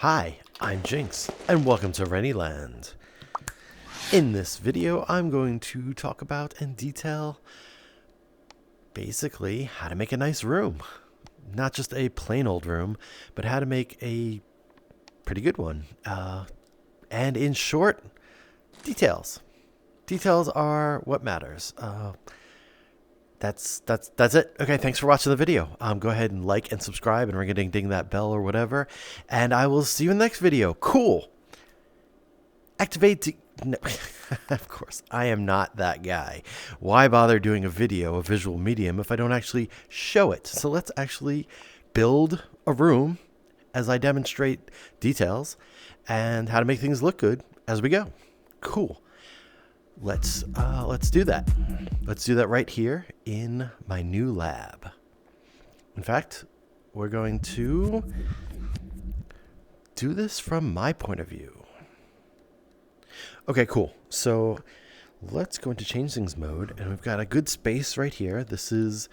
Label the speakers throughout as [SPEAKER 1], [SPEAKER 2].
[SPEAKER 1] Hi, I'm Jinx, and welcome to REnyland. In this video, I'm going to talk about and detail basically how to make a nice room. Not just a plain old room, but how to make a pretty good one. And in short, details. Details are what matters. That's it. Okay, thanks for watching the video. Go ahead and like and subscribe and ring-a-ding-ding that bell or whatever. And I will see you in the next video. Cool. Activate. No. Of course, I am not that guy. Why bother doing a video, a visual medium, if I don't actually show it? So let's actually build a room as I demonstrate details and how to make things look good as we go. Cool. Let's do that. Let's do that right here in my new lab. In fact, we're going to do this from my point of view. Okay, cool. So let's go into change things mode, and we've got a good space right here. This is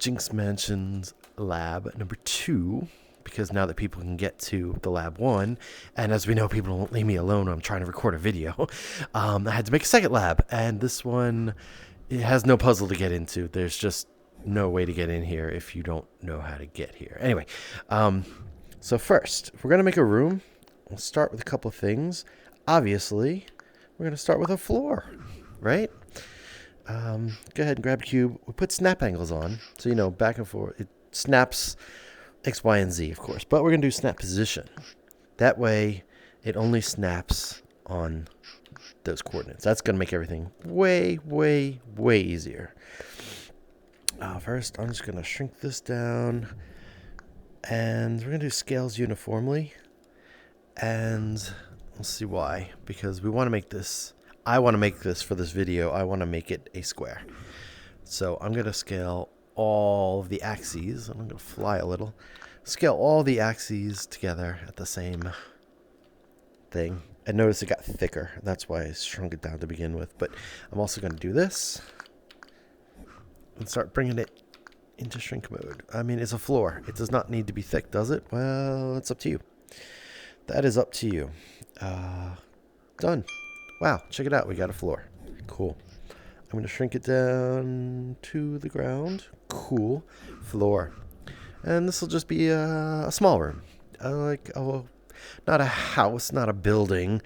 [SPEAKER 1] Jinx Mansion's lab number 2. Because now that people can get to the lab 1, and as we know, people won't leave me alone when I'm trying to record a video, I had to make a second lab, and this one, it has no puzzle to get into. There's just no way to get in here if you don't know how to get here. Anyway, so first, if we're going to make a room, we'll start with a couple of things. Obviously, we're going to start with a floor, right? Go ahead and grab a cube. We put snap angles on, so you know, back and forth. It snaps X, Y, and Z, of course. But we're going to do snap position. That way, it only snaps on those coordinates. That's going to make everything way, way, way easier. First, I'm just going to shrink this down. And we're going to do scales uniformly. And we'll see why. Because we want to make this... I want to make this for this video. I want to make it a square. So I'm going to scale all of the axes. I'm going to fly a little. Scale all the axes together at the same thing. And notice it got thicker. That's why I shrunk it down to begin with. But I'm also going to do this and start bringing it into shrink mode. I mean, it's a floor. It does not need to be thick, does it? Well, it's up to you. That is up to you. Done. Wow, check it out. We got a floor. Cool. I'm going to shrink it down to the ground. Cool. Floor. And this will just be a small room. Not a house, not a building.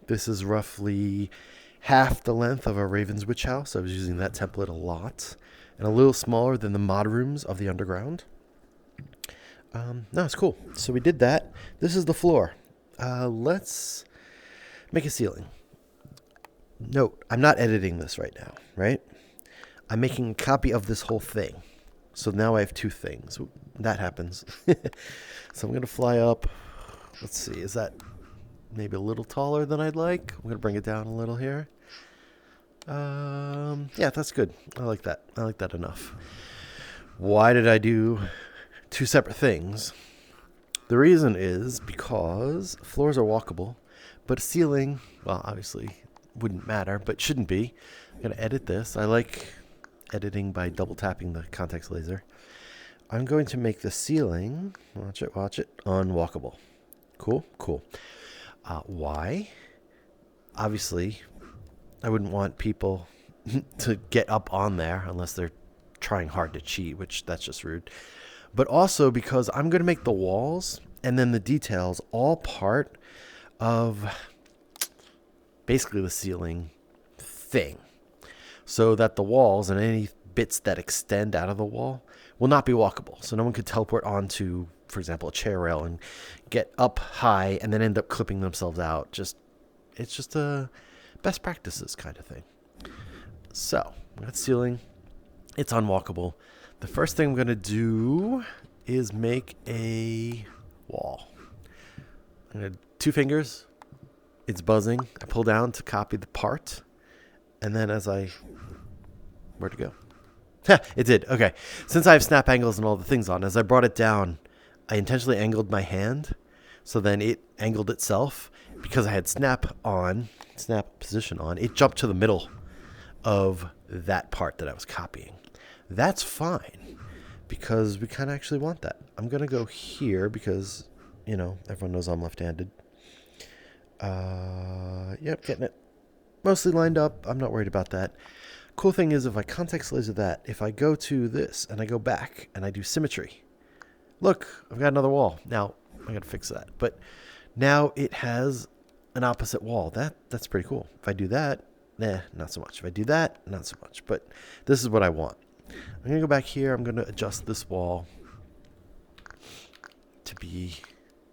[SPEAKER 1] This is roughly half the length of a Ravenswich house. I was using that template a lot. And a little smaller than the mod rooms of the underground. No, it's cool. So we did that. This is the floor. Let's make a ceiling. Note, I'm not editing this right now, right? I'm making a copy of this whole thing. So now I have 2 things. That happens. So I'm going to fly up. Let's see, is that maybe a little taller than I'd like? I'm going to bring it down a little here. Yeah, that's good. I like that. I like that enough. Why did I do 2 separate things? The reason is because floors are walkable, but a ceiling, well, obviously wouldn't matter, but shouldn't be. I'm going to edit this. I like editing by double tapping the context laser. I'm going to make the ceiling, watch it, unwalkable. Cool, cool. Why? Obviously, I wouldn't want people to get up on there unless they're trying hard to cheat, which that's just rude. But also because I'm going to make the walls and then the details all part of basically the ceiling thing, so that the walls and any bits that extend out of the wall will not be walkable. So no one could teleport onto, for example, a chair rail and get up high and then end up clipping themselves out. It's just a best practices kind of thing. So that ceiling, it's unwalkable. The first thing I'm going to do is make a wall. I'm going to 2 fingers. It's buzzing. I pull down to copy the part. And then where'd it go? It did. Okay. Since I have snap angles and all the things on, as I brought it down, I intentionally angled my hand. So then it angled itself. Because I had snap position on, it jumped to the middle of that part that I was copying. That's fine. because we kind of actually want that. I'm going to go here because, you know, everyone knows I'm left-handed. Yep, getting it mostly lined up. I'm not worried about that. Cool thing is if I context laser that, if I go to this and I go back and I do symmetry, look, I've got another wall. Now, I got to fix that. But now it has an opposite wall. That's pretty cool. If I do that, not so much. If I do that, not so much. But this is what I want. I'm going to go back here. I'm going to adjust this wall to be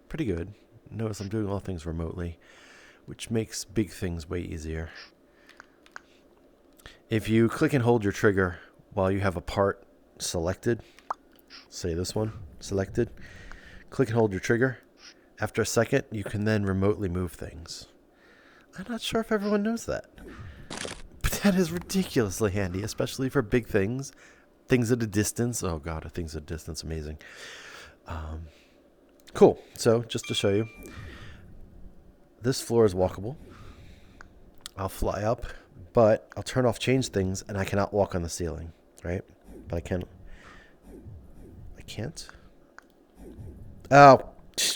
[SPEAKER 1] pretty good. Notice I'm doing all things remotely, which makes big things way easier. If you click and hold your trigger while you have a part selected, say this one, selected, click and hold your trigger. After a second, you can then remotely move things. I'm not sure if everyone knows that. But that is ridiculously handy, especially for big things. Things at a distance. Oh god, things at a distance, amazing. Cool. So, just to show you, this floor is walkable. I'll fly up, but I'll turn off change things, and I cannot walk on the ceiling, right? But I can't. Oh,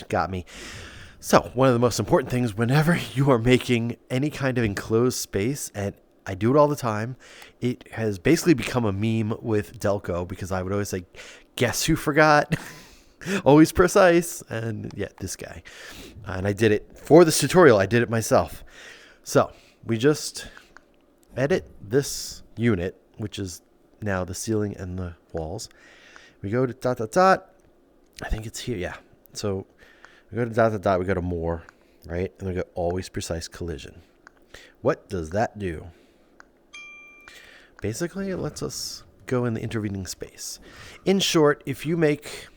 [SPEAKER 1] got me. So, one of the most important things whenever you are making any kind of enclosed space, and I do it all the time, it has basically become a meme with Delco because I would always say, guess who forgot? Always precise. And yeah, this guy. And I did it for this tutorial. I did it myself. So, we just edit this unit, which is now the ceiling and the walls. We go to ... I think it's here, yeah. So we go to ... we go to more, right? And we go always precise collision. What does that do? Basically, it lets us go in the intervening space. In short, if you make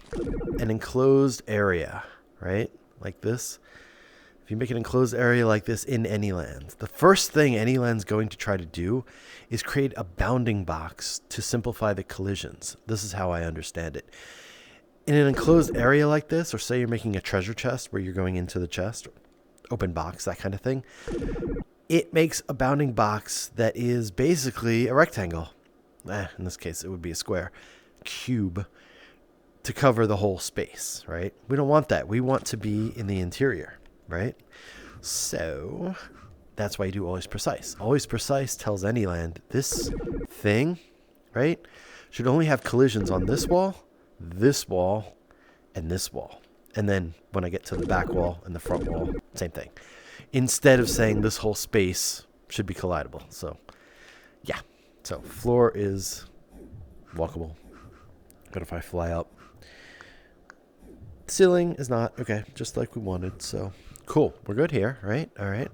[SPEAKER 1] an enclosed area, right? Like this. If you make an enclosed area like this in Anyland, the first thing Anyland's going to try to do is create a bounding box to simplify the collisions. This is how I understand it. In an enclosed area like this, or say you're making a treasure chest where you're going into the chest, open box, that kind of thing, it makes a bounding box that is basically a rectangle. In this case, it would be a square cube to cover the whole space, right? We don't want that. We want to be in the interior, right? So that's why you do always precise. Always precise tells Anyland this thing, right, should only have collisions on this wall, and this wall. And then when I get to the back wall and the front wall, same thing. Instead of saying this whole space should be collidable. So, yeah. So, floor is walkable. But if I fly up, ceiling is not. Okay, just like we wanted. So, cool. We're good here, right? All right.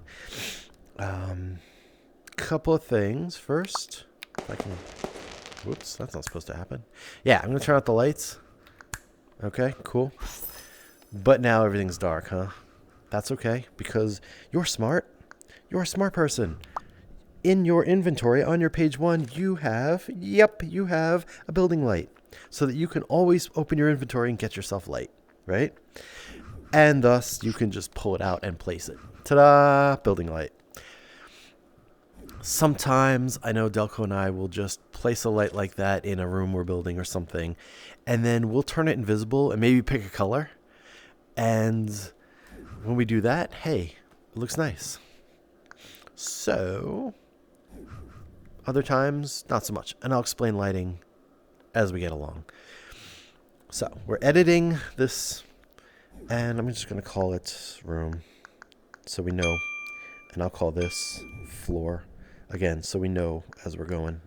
[SPEAKER 1] Couple of things. First, if I can... Whoops, that's not supposed to happen. Yeah, I'm going to turn out the lights. Okay, cool. But now everything's dark, huh? That's okay, because you're smart. You're a smart person. In your inventory, on your page 1, you have a building light. So that you can always open your inventory and get yourself light, right? And thus, you can just pull it out and place it. Ta-da! Building light. Sometimes I know Delco and I will just place a light like that in a room we're building or something, and then we'll turn it invisible and maybe pick a color. And when we do that, hey, it looks nice. So, other times, not so much. And I'll explain lighting as we get along. So, we're editing this, and I'm just going to call it room so we know. And I'll call this floor. Again, so we know as we're going.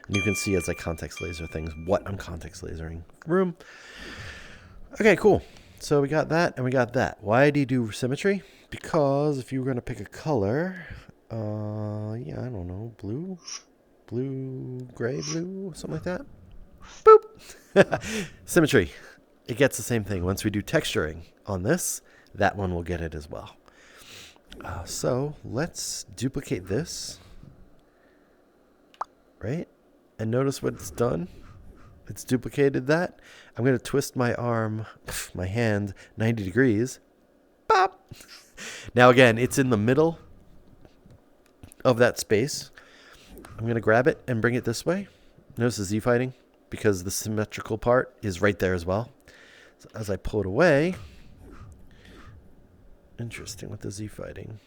[SPEAKER 1] And you can see as I context laser things what I'm context lasering. Room. Okay, cool. So we got that and we got that. Why do you do symmetry? Because if you were going to pick a color, yeah, I don't know, blue, gray, blue, something like that. Boop. Symmetry. It gets the same thing. Once we do texturing on this, that one will get it as well. So let's duplicate this. Right? And notice what it's done. It's duplicated that. I'm going to twist my arm, my hand, 90 degrees. Pop! Now again, it's in the middle of that space. I'm going to grab it and bring it this way. Notice the Z fighting. because the symmetrical part is right there as well. So as I pull it away, interesting with the Z fighting.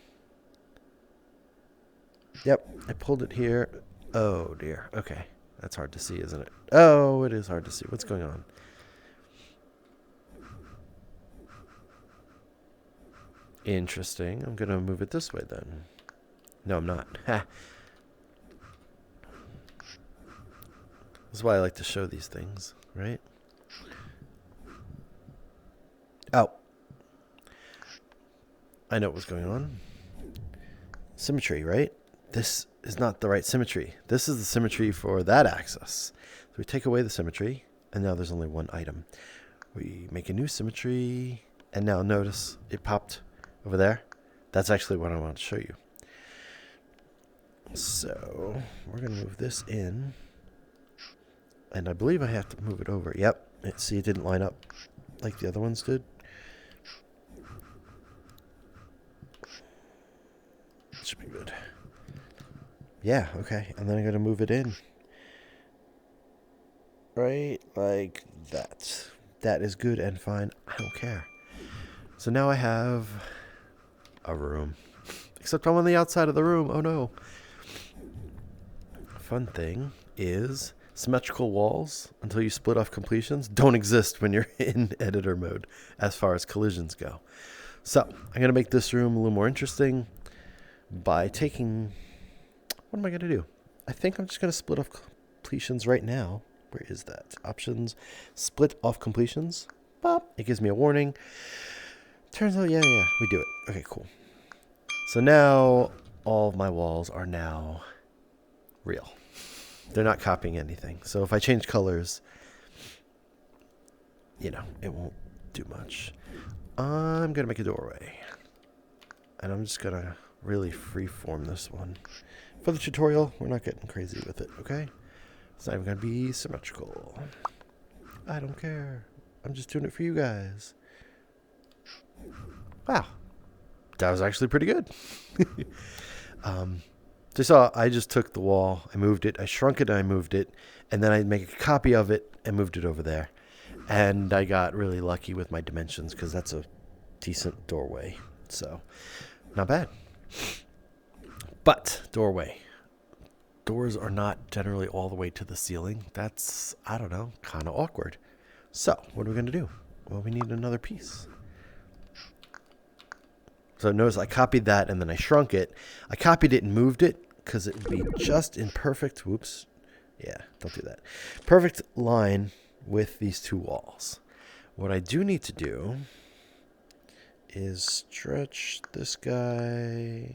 [SPEAKER 1] Yep, I pulled it here. Oh dear. Okay, that's hard to see, isn't it? Oh, it is hard to see. What's going on? Interesting. I'm gonna move it this way then. No, I'm not. Ha. This is why I like to show these things, right? Oh. I know what was going on. Symmetry, right? This is not the right symmetry. This is the symmetry for that axis. So we take away the symmetry, and now there's only one item. We make a new symmetry, and now notice it popped over there. That's actually what I want to show you. So we're going to move this in. And I believe I have to move it over. Yep. See, it didn't line up like the other ones did. Should be good. Yeah, okay. And then I'm going to move it in. Right like that. That is good and fine. I don't care. So now I have a room. Except I'm on the outside of the room. Oh no. Fun thing is symmetrical walls, until you split off completions, don't exist when you're in editor mode as far as collisions go. So I'm going to make this room a little more interesting by taking... What am I going to do? I think I'm just going to split off completions right now. Where is that? Options. Split off completions. Bop. It gives me a warning. Turns out, yeah, we do it. Okay, cool. So now all of my walls are now real. They're not copying anything. So if I change colors, you know, it won't do much. I'm going to make a doorway. And I'm just going to really freeform this one. For the tutorial, we're not getting crazy with it, okay? It's not even going to be symmetrical. I don't care. I'm just doing it for you guys. Wow. That was actually pretty good. So you saw, I just took the wall, I moved it, I shrunk it, and I moved it, and then I make a copy of it and moved it over there. And I got really lucky with my dimensions because that's a decent doorway. So, not bad. But, doorway. Doors are not generally all the way to the ceiling. That's, I don't know, kind of awkward. So, what are we going to do? Well, we need another piece. So notice I copied that and then I shrunk it. I copied it and moved it because it would be just in perfect, whoops, yeah, don't do that. Perfect line with these two walls. What I do need to do is stretch this guy.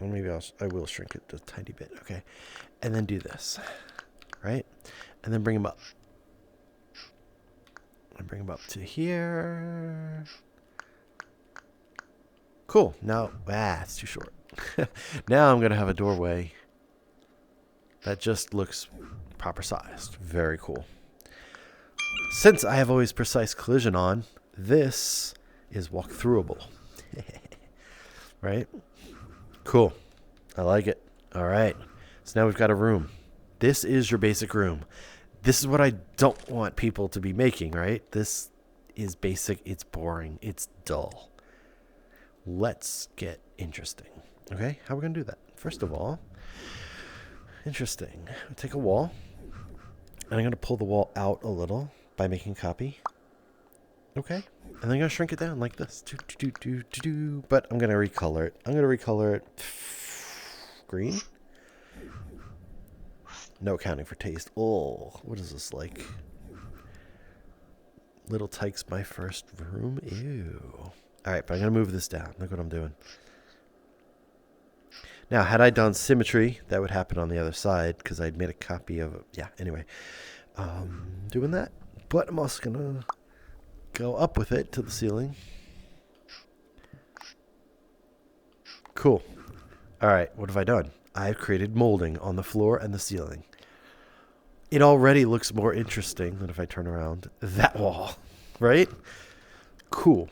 [SPEAKER 1] Well, maybe I will shrink it a tiny bit, okay? And then do this, right? And then bring him up. And bring him up to here. Cool. Now, it's too short. Now I'm going to have a doorway that just looks proper sized. Very cool. Since I have always precise collision on, this is walkthroughable. Right? Cool. I like it. All right. So now we've got a room. This is your basic room. This is what I don't want people to be making, right? This is basic. It's boring. It's dull. Let's get interesting. Okay, how are we going to do that? First of all, interesting. Take a wall, and I'm going to pull the wall out a little by making a copy. Okay, and then I'm going to shrink it down like this. But I'm going to recolor it. I'm going to recolor it green. No accounting for taste. Oh, what is this like? Little Tyke's my first room. Ew. All right, but I'm going to move this down. Look what I'm doing. Now, had I done symmetry, that would happen on the other side because I'd made a copy of it. Yeah, anyway. Doing that. But I'm also going to go up with it to the ceiling. Cool. All right, what have I done? I've created molding on the floor and the ceiling. It already looks more interesting than if I turn around that wall, right? Cool.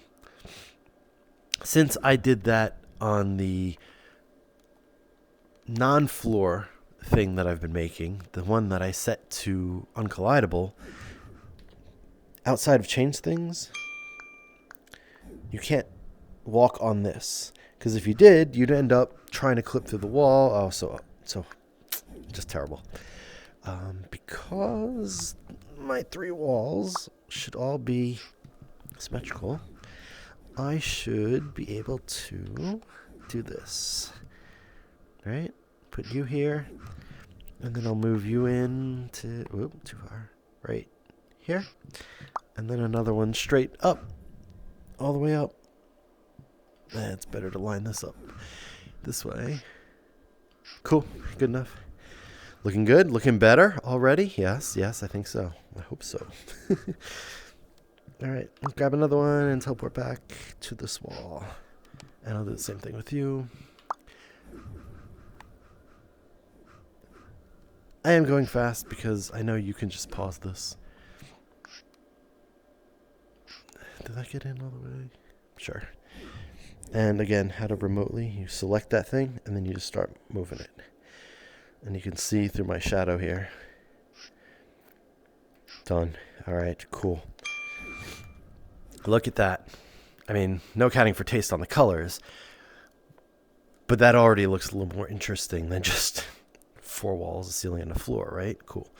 [SPEAKER 1] Since I did that on the non-floor thing that I've been making, the one that I set to uncollidable, outside of change things, you can't walk on this. Because if you did, you'd end up trying to clip through the wall. Oh, so just terrible. Because my 3 walls should all be symmetrical, I should be able to do this. Right? Put you here, and then I'll move you in to, whoop, too far, right here, and then another one straight up, all the way up. It's better to line this up this way. Cool, good enough. Looking good, looking better already. Yes, I think so. I hope so. All right, let's grab another one and teleport back to this wall. And I'll do the same thing with you. I am going fast because I know you can just pause this. Did that get in all the way? Sure. And again, how to remotely, you select that thing and then you just start moving it. And you can see through my shadow here. Done. All right, cool. Look at that. I mean, no accounting for taste on the colors, but that already looks a little more interesting than just 4 walls, a ceiling, and a floor, right? Cool.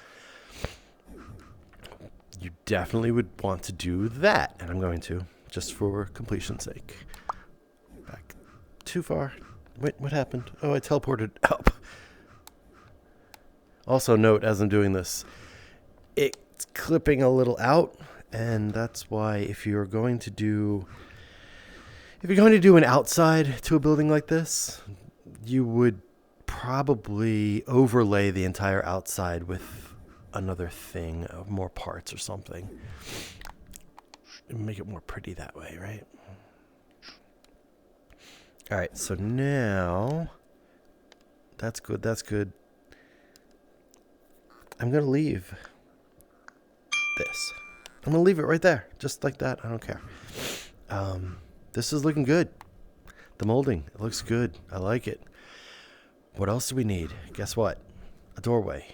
[SPEAKER 1] You definitely would want to do that, and I'm going to, just for completion's sake. Back too far. Wait, what happened? Oh, I teleported up. Also note, as I'm doing this, it's clipping a little out, and that's why if you're going to do an outside to a building like this, you would probably overlay the entire outside with another thing, more parts or something. Make it more pretty that way, right? All right, so now that's good. I'm going to leave this. I'm going to leave it right there, just like that. I don't care. This is looking good. The molding, it looks good. I like it. What else do we need? Guess what? A doorway.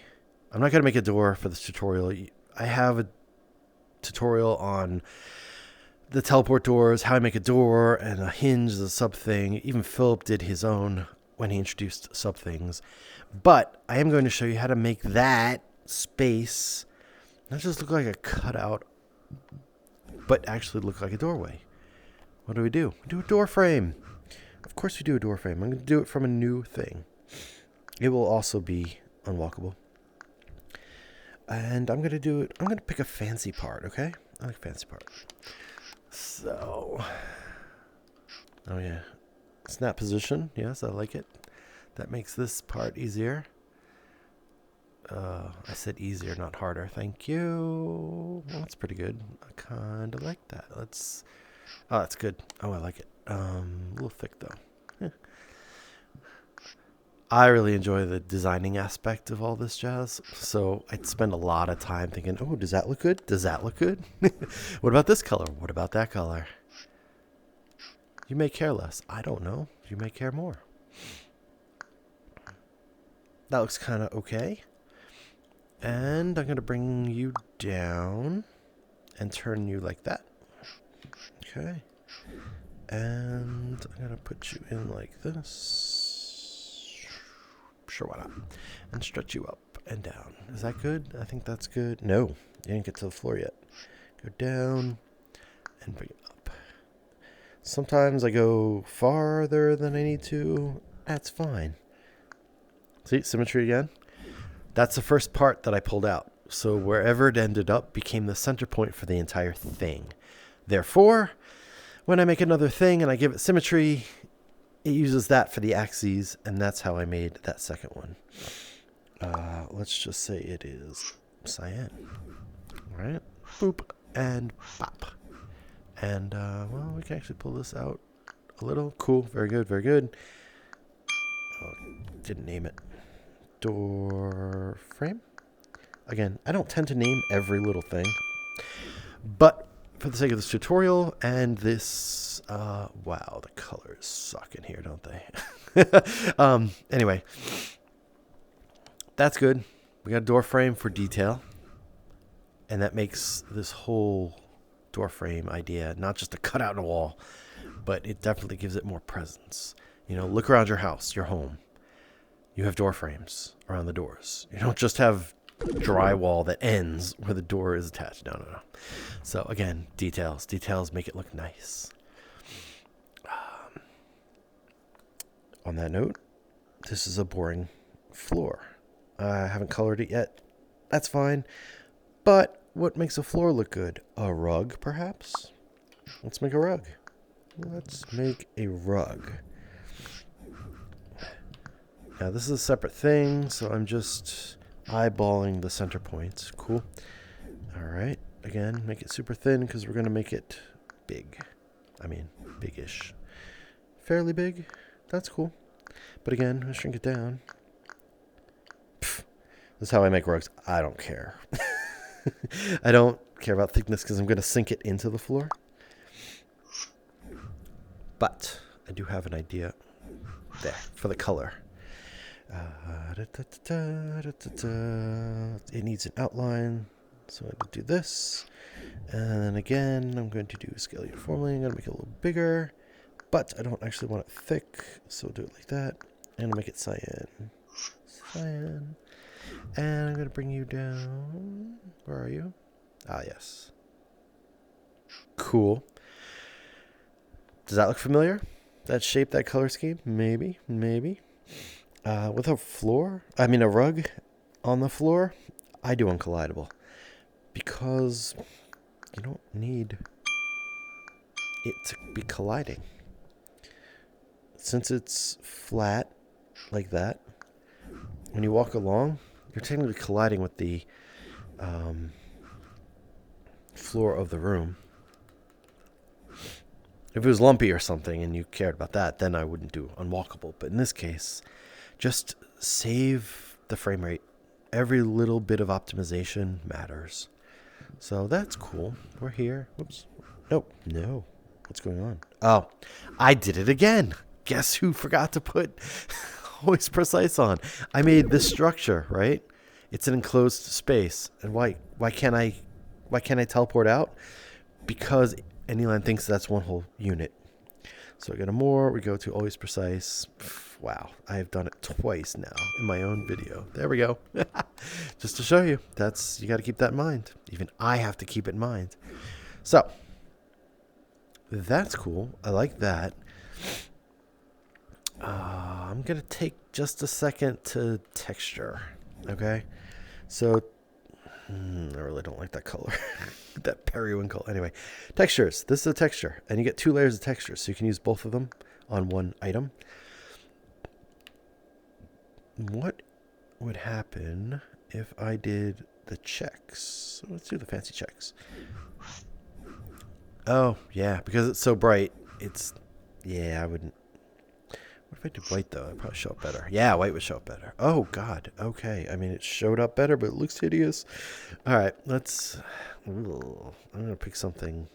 [SPEAKER 1] I'm not going to make a door for this tutorial. I have a tutorial on the teleport doors, how I make a door, and a hinge is a sub thing. Even Philipp did his own when he introduced sub things. But I am going to show you how to make that space not just look like a cutout, but actually look like a doorway. What do? We do a door frame. Of course we do a door frame. I'm going to do it from a new thing. It will also be unwalkable. And I'm going to pick a fancy part, okay? I like a fancy part. So, oh yeah. Snap position. Yes, I like it. That makes this part easier. I said easier, not harder. Thank you. Well, that's pretty good. I kind of like that. Oh, that's good. Oh, I like it. A little thick though. Yeah. I really enjoy the designing aspect of all this jazz. So I'd spend a lot of time thinking, oh, does that look good? Does that look good? What about this color? What about that color? You may care less. I don't know. You may care more. That looks kind of okay. And I'm going to bring you down and turn you like that. Okay. And I'm going to put you in like this. Sure, why not? And stretch you up and down. Is that good? I think that's good. No, you didn't get to the floor yet. Go down and bring it up. Sometimes I go farther than I need to. That's fine. See, symmetry again. That's the first part that I pulled out. So wherever it ended up became the center point for the entire thing. Therefore, when I make another thing and I give it symmetry, it uses that for the Axsys, and that's how I made that second one. Let's just say it is cyan. All right, boop, and pop. And, well, we can actually pull this out a little. Cool, very good, very good. Oh, didn't name it. Door frame. Again, I don't tend to name every little thing, but for the sake of this tutorial and this, wow, the colors suck in here, don't they? Anyway, that's good. We got a door frame for detail. And that makes this whole door frame idea not just a cutout in a wall, but it definitely gives it more presence. You know, look around your house, your home. You have door frames around the doors. You don't just have drywall that ends where the door is attached. No. So again, details. Details make it look nice. On that note, this is a boring floor. I haven't colored it yet. That's fine. But what makes a floor look good? A rug, perhaps? Let's make a rug. Let's make a rug. Now, this is a separate thing, so I'm just eyeballing the center points. Cool. All right. Again, make it super thin because we're going to make it big. I mean, big-ish. Fairly big. That's cool. But again, I'm going to shrink it down. Pfft. This is how I make rugs. I don't care. I don't care about thickness because I'm going to sink it into the floor. But I do have an idea there for the color. It needs an outline, so I'm going to do this. And then again, I'm going to do scale uniformly. I'm going to make it a little bigger, but I don't actually want it thick, so do it like that. And I'll make it cyan. Cyan. And I'm going to bring you down. Where are you? Ah, yes. Cool. Does that look familiar? That shape, that color scheme? Maybe. With a rug on the floor, I do uncollidable. Because you don't need it to be colliding. Since it's flat like that, when you walk along, you're technically colliding with the floor of the room. If it was lumpy or something and you cared about that, then I wouldn't do unwalkable. But in this case, just save the frame rate. Every little bit of optimization matters. So that's cool. We're here. Whoops. Nope. No. What's going on? Oh, I did it again. Guess who forgot to put always precise on? I made this structure, right? It's an enclosed space. And why can't I teleport out? Because Anyland thinks that's one whole unit. So I go to more, we go to always precise. Wow, I have done it twice now in my own video. There we go. Just to show you, you got to keep that in mind. Even I have to keep it in mind. So that's cool. I like that. I'm going to take just a second to texture. Okay. So I really don't like that color. That periwinkle. Anyway, textures. This is a texture, and you get 2 layers of texture, so you can use both of them on one item. What would happen if I did the checks? So let's do the fancy checks. Oh, yeah, because it's so bright, I wouldn't. What if I did white, though? It'd probably show up better. Yeah, white would show up better. Oh, God. Okay. I mean, it showed up better, but it looks hideous. All right. I'm going to pick something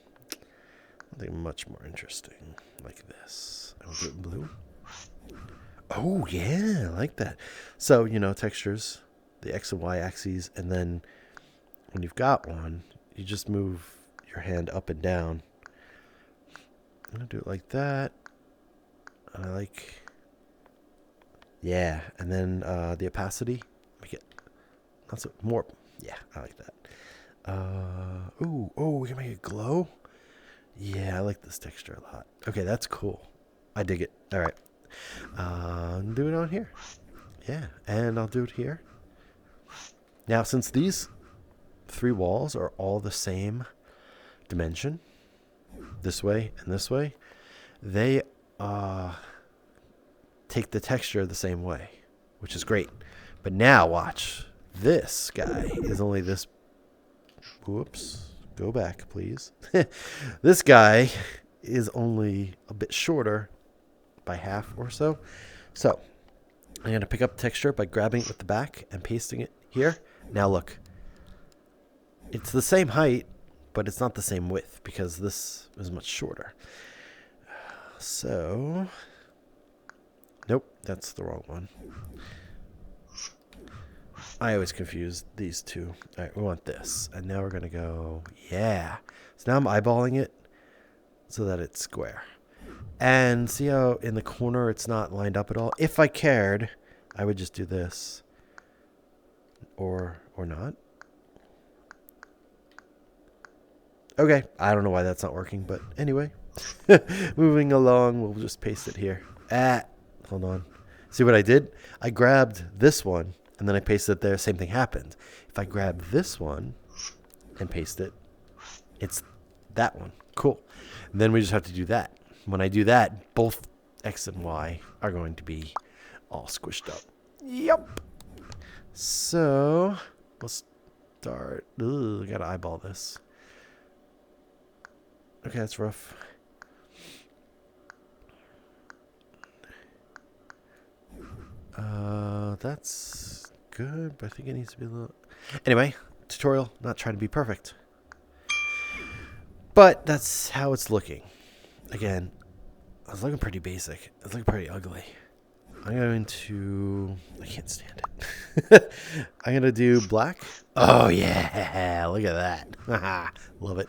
[SPEAKER 1] much more interesting, like this. I'll do it in blue. Oh, yeah. I like that. So, textures, the X and Y axes, and then when you've got one, you just move your hand up and down. I'm going to do it like that. And I like... Yeah, and then the opacity, make it not so more. Yeah, I like that. We can make it glow. Yeah, I like this texture a lot. Okay, that's cool. I dig it. All right, do it on here. Yeah, and I'll do it here. Now, since these 3 walls are all the same dimension, this way and this way, they take the texture the same way, which is great. But now watch. This guy is only this. Whoops. Go back, please. This guy is only a bit shorter by half or so. So I'm going to pick up texture by grabbing it with the back and pasting it here. Now look. It's the same height, but it's not the same width because this is much shorter. So... Nope, that's the wrong one. I always confuse these two. All right, we want this. And now we're going to go, yeah. So now I'm eyeballing it so that it's square. And see how in the corner it's not lined up at all? If I cared, I would just do this. Or not. Okay, I don't know why that's not working, but anyway. Moving along, we'll just paste it here. Hold on. See what I did? I grabbed this one, and then I pasted it there. Same thing happened. If I grab this one and paste it, it's that one. Cool. And then we just have to do that. When I do that, both X and Y are going to be all squished up. Yep. So, we'll start. Ugh, I gotta eyeball this. Okay, that's rough. That's good, but I think it needs to be a little... Anyway, tutorial, not trying to be perfect. But that's how it's looking. Again, it's looking pretty basic. It's looking pretty ugly. I'm going to... I can't stand it. I'm going to do black. Oh, yeah. Look at that. Love it.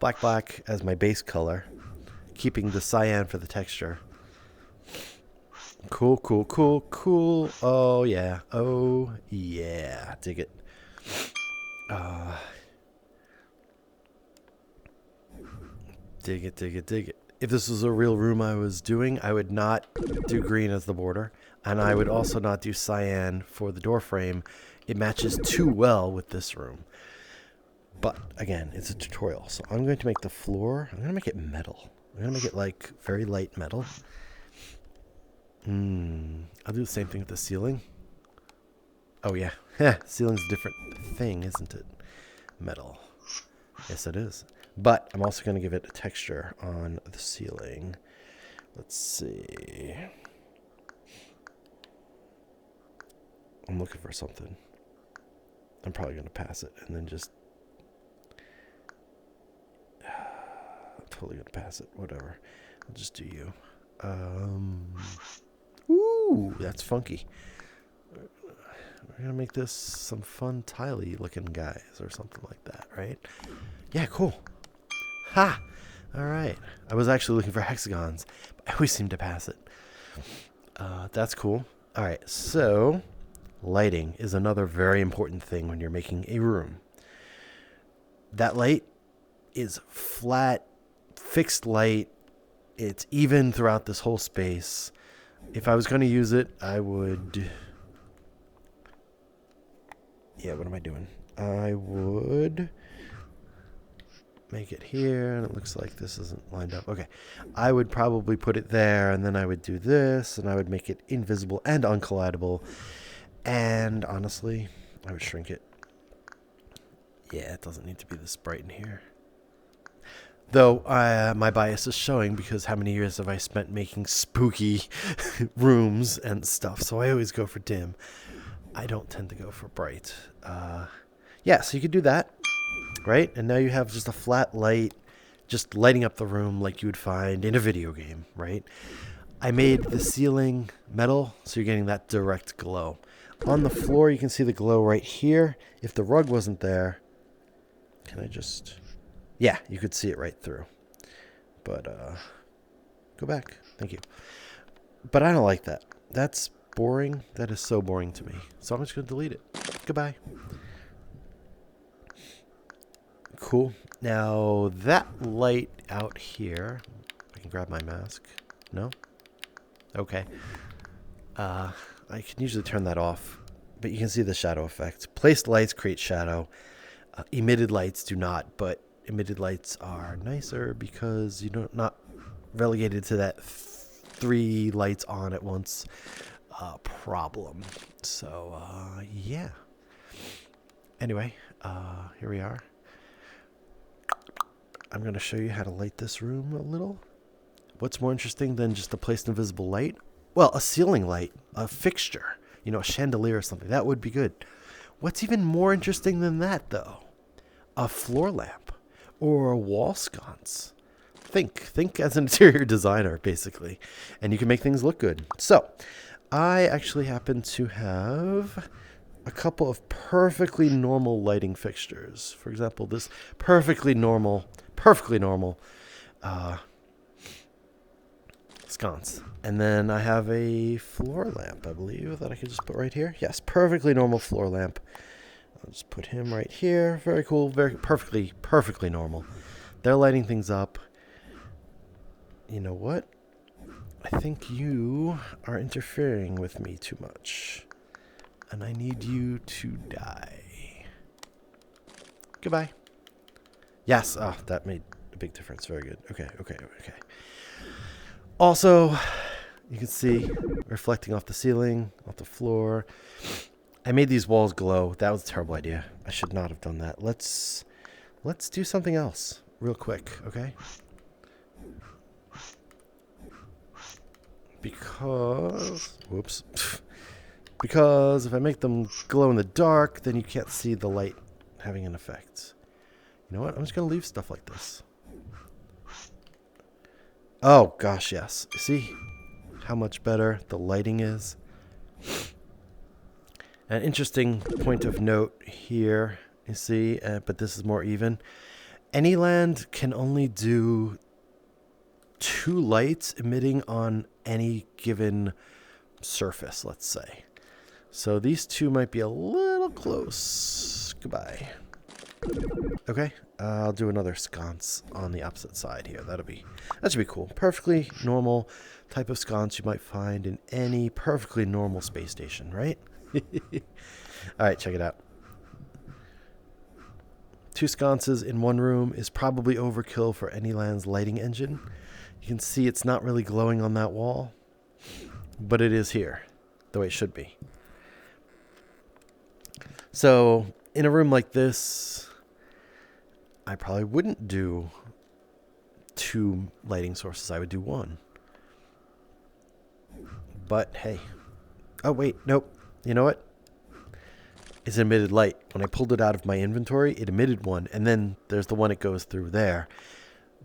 [SPEAKER 1] Black as my base color. Keeping the cyan for the texture. Cool. Oh, yeah. Oh, yeah. Dig it. Dig it. If this was a real room I was doing, I would not do green as the border. And I would also not do cyan for the door frame. It matches too well with this room. But, again, it's a tutorial. So I'm going to make the floor, I'm going to make it metal. I'm going to make it, like, very light metal. I'll do the same thing with the ceiling. Oh, yeah. Ceiling's a different thing, isn't it? Metal. Yes, it is. But I'm also going to give it a texture on the ceiling. Let's see. I'm looking for something. I'm probably going to pass it and then just... I'm totally going to pass it. Whatever. I'll just do you. Ooh, that's funky. We're going to make this some fun tiley looking guys or something like that, right? Yeah, cool. Ha! All right. I was actually looking for hexagons, but I always seem to pass it. That's cool. All right, so lighting is another very important thing when you're making a room. That light is flat, fixed light. It's even throughout this whole space. If I was going to use it, I would... Yeah, what am I doing? I would make it here, and it looks like this isn't lined up. Okay, I would probably put it there, and then I would do this, and I would make it invisible and uncollidable. And honestly, I would shrink it. Yeah, it doesn't need to be this bright in here. Though my bias is showing because how many years have I spent making spooky rooms and stuff, so I always go for dim. I don't tend to go for bright. Yeah, so you could do that, right? And now you have just a flat light, just lighting up the room like you would find in a video game, right? I made the ceiling metal, so you're getting that direct glow. On the floor, you can see the glow right here. If the rug wasn't there, can I just... Yeah, you could see it right through. But, go back. Thank you. But I don't like that. That's boring. That is so boring to me. So I'm just going to delete it. Goodbye. Cool. Now, that light out here... I can grab my mask. No? Okay. I can usually turn that off. But you can see the shadow effect. Placed lights create shadow. Emitted lights do not, but... Emitted lights are nicer because you don't not relegated to that 3 lights on at once problem. So yeah. Anyway, here we are. I'm going to show you how to light this room a little. What's more interesting than just a placed invisible light? Well, a ceiling light, a fixture, you know, a chandelier or something. That would be good. What's even more interesting than that, though? A floor lamp. Or a wall sconce. Think as an interior designer, basically. And you can make things look good. So, I actually happen to have a couple of perfectly normal lighting fixtures. For example, this perfectly normal sconce. And then I have a floor lamp, I believe, that I could just put right here. Yes, perfectly normal floor lamp. I'll just put him right here. Very cool. Very perfectly normal. They're lighting things up. You know what? I think you are interfering with me too much. And I need you to die. Goodbye. Yes. Oh, that made a big difference. Very good. Okay. Also, you can see reflecting off the ceiling, off the floor. I made these walls glow. That was a terrible idea. I should not have done that. Let's do something else real quick, okay? Because if I make them glow in the dark, then you can't see the light having an effect. You know what? I'm just going to leave stuff like this. Oh, gosh, yes. See how much better the lighting is? An interesting point of note here, you see, but this is more even. Anyland can only do 2 lights emitting on any given surface, let's say. So these 2 might be a little close. Goodbye. Okay, I'll do another sconce on the opposite side here. That should be cool. Perfectly normal type of sconce you might find in any perfectly normal space station, right? All right, check it out. 2 sconces in one room is probably overkill for Anyland's lighting engine. You can see it's not really glowing on that wall, but it is here, the way it should be. So in a room like this, I probably wouldn't do 2 lighting sources. I would do 1. But hey. Oh, wait. Nope. You know what? It's emitted light. When I pulled it out of my inventory, it emitted 1. And then there's the one it goes through there.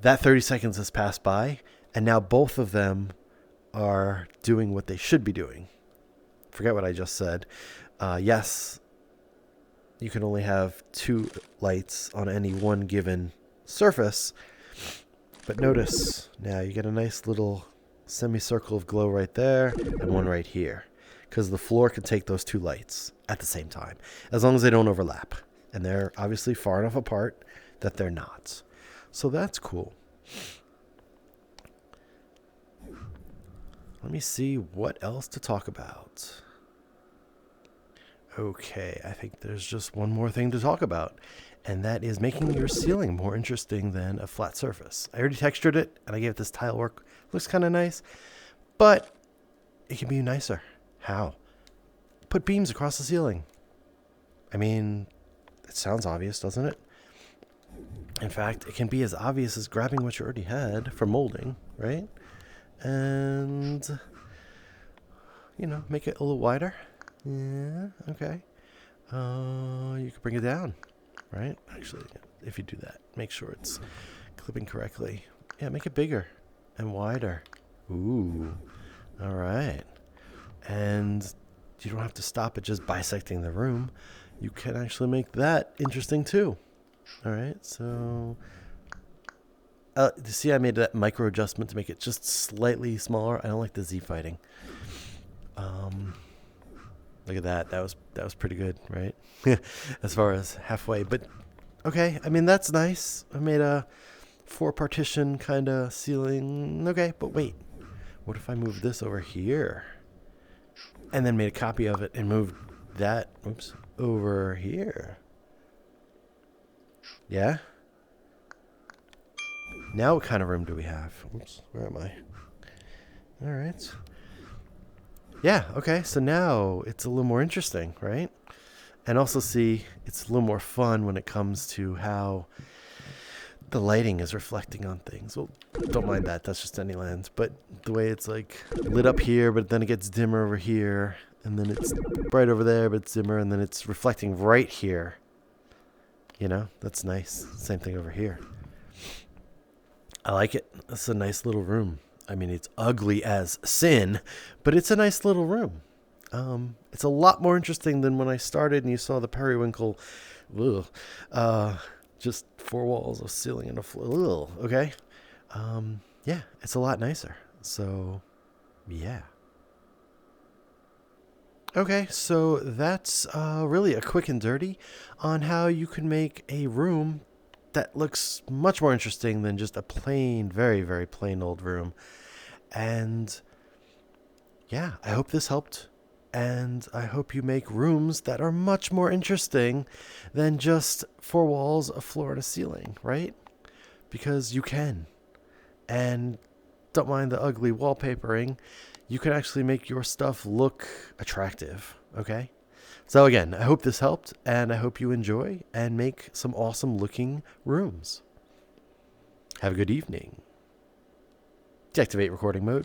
[SPEAKER 1] That 30 seconds has passed by. And now both of them are doing what they should be doing. Forget what I just said. Yes. You can only have 2 lights on any one given surface. But notice, now you get a nice little semicircle of glow right there and one right here. Because the floor can take those 2 lights at the same time, as long as they don't overlap. And they're obviously far enough apart that they're not. So that's cool. Let me see what else to talk about. Okay, I think there's just one more thing to talk about, and that is making your ceiling more interesting than a flat surface. I already textured it, and I gave it this tile work. Looks kind of nice, but it can be nicer. How? Put beams across the ceiling. I mean, it sounds obvious, doesn't it? In fact, it can be as obvious as grabbing what you already had for molding, right? And, you know, make it a little wider. Yeah, okay. You can bring it down, right? Actually, if you do that, make sure it's clipping correctly. Yeah, make it bigger and wider. Ooh, all right. And you don't have to stop at just bisecting the room. You can actually make that interesting too. All right, so you see I made that micro adjustment to make it just slightly smaller. I don't like the Z fighting. Look at that. That was pretty good, right? As far as halfway. But okay, I mean that's nice. I made a 4 partition kind of ceiling. Okay, but wait. What if I moved this over here? And then made a copy of it and moved that, over here. Yeah? Now what kind of room do we have? Oops, where am I? All right. Yeah, okay, so now it's a little more interesting, right? And also see, it's a little more fun when it comes to how the lighting is reflecting on things. Well, don't mind that, that's just Anyland. But the way it's like lit up here, but then it gets dimmer over here. And then it's bright over there, but it's dimmer. And then it's reflecting right here. You know, that's nice. Same thing over here. I like it. It's a nice little room. I mean, it's ugly as sin, but it's a nice little room. It's a lot more interesting than when I started and you saw the periwinkle. Ugh, just 4 walls, a ceiling, and a floor. Okay. Yeah, it's a lot nicer. So, yeah. Okay, so that's really a quick and dirty on how you can make a room that looks much more interesting than just a plain, very, very plain old room. And yeah, I hope this helped. And I hope you make rooms that are much more interesting than just 4 walls, a floor, and a ceiling, right? Because you can. And don't mind the ugly wallpapering. You can actually make your stuff look attractive, okay? So again, I hope this helped, and I hope you enjoy and make some awesome looking rooms. Have a good evening. Deactivate recording mode.